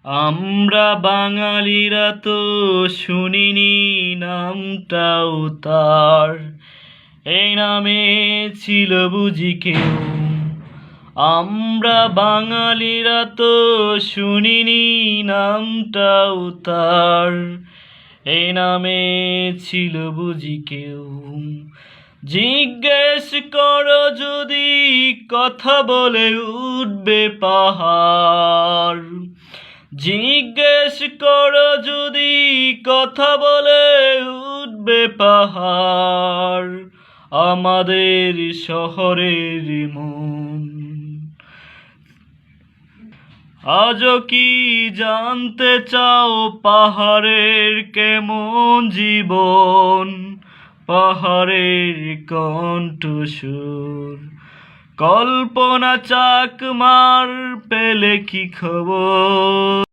আমরা বাঙালিরা তো শুনিনি নামটাও তার, এই নামে ছিল বুঝি কেউ। আমরা বাঙালিরা তো শুনিনি নামটাও তার, এই নামে ছিল বুঝি কেউ। জিজ্ঞেস করো যদি কথা বলে উঠবে পাহাড়, জিজ্ঞেস করো যদি কথা বলে উঠবে পাহাড়, আমাদের শহরের মন। আজও কি জানতে চাও পাহাড়ের কেমন জীবন, পাহাড়ের কণ্ঠস্বর। কল্পনা চাকমার পেলে কি খবর?